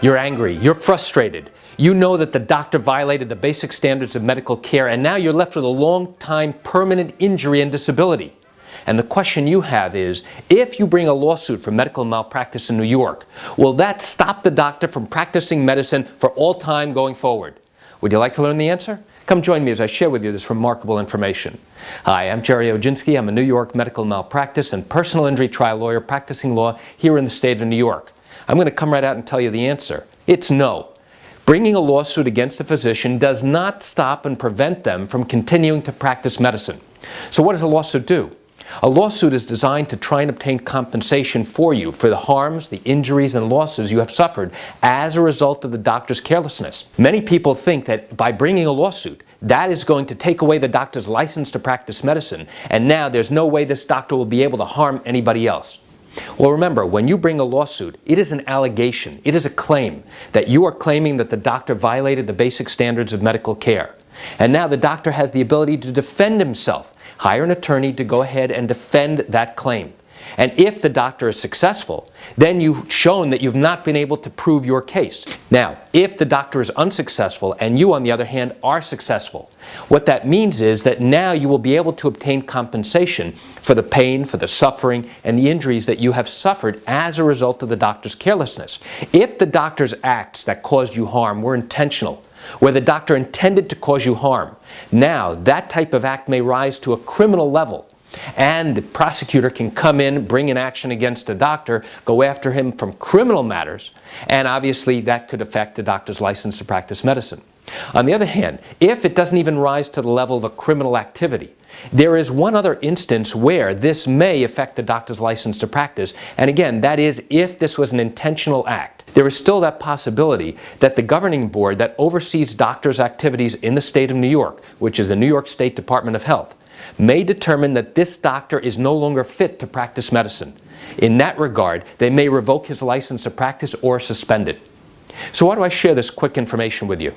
You're angry, you're frustrated. You know that the doctor violated the basic standards of medical care, and now you're left with a long-time permanent injury and disability. And the question you have is, if you bring a lawsuit for medical malpractice in New York, will that stop the doctor from practicing medicine for all time going forward? Would you like to learn the answer? Come join me as I share with you this remarkable information. Hi, I'm Gerry Oginski. I'm a New York medical malpractice and personal injury trial lawyer practicing law here in the state of New York. I'm going to come right out and tell you the answer. It's no. Bringing a lawsuit against a physician does not stop and prevent them from continuing to practice medicine. So what does a lawsuit do? A lawsuit is designed to try and obtain compensation for you for the harms, the injuries, and losses you have suffered as a result of the doctor's carelessness. Many people think that by bringing a lawsuit, that is going to take away the doctor's license to practice medicine, and now there's no way this doctor will be able to harm anybody else. Well, remember, when you bring a lawsuit, it is an allegation, it is a claim that you are claiming that the doctor violated the basic standards of medical care. And now the doctor has the ability to defend himself. Hire an attorney to go ahead and defend that claim. And if the doctor is successful, then you've shown that you've not been able to prove your case. Now, if the doctor is unsuccessful and you, on the other hand, are successful, what that means is that now you will be able to obtain compensation for the pain, for the suffering, and the injuries that you have suffered as a result of the doctor's carelessness. If the doctor's acts that caused you harm were intentional, where the doctor intended to cause you harm, now that type of act may rise to a criminal level. And the prosecutor can come in, bring an action against the doctor, go after him from criminal matters, and obviously that could affect the doctor's license to practice medicine. On the other hand, if it doesn't even rise to the level of a criminal activity, there is one other instance where this may affect the doctor's license to practice, and again, that is if this was an intentional act. There is still that possibility that the governing board that oversees doctors' activities in the state of New York, which is the New York State Department of Health, may determine that this doctor is no longer fit to practice medicine. In that regard, they may revoke his license to practice or suspend it. So why do I share this quick information with you?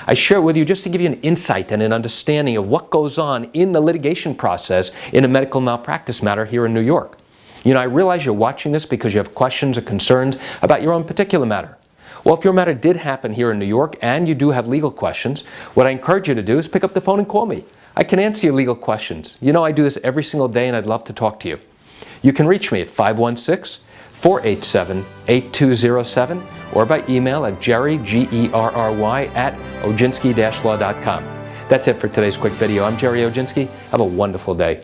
I share it with you just to give you an insight and an understanding of what goes on in the litigation process in a medical malpractice matter here in New York. You know, I realize you're watching this because you have questions or concerns about your own particular matter. Well, if your matter did happen here in New York and you do have legal questions, what I encourage you to do is pick up the phone and call me. I can answer your legal questions. You know, I do this every single day and I'd love to talk to you. You can reach me at 516-487-8207 or by email at Gerry, Gerry, at oginski-law.com. That's it for today's quick video. I'm Gerry Oginski. Have a wonderful day.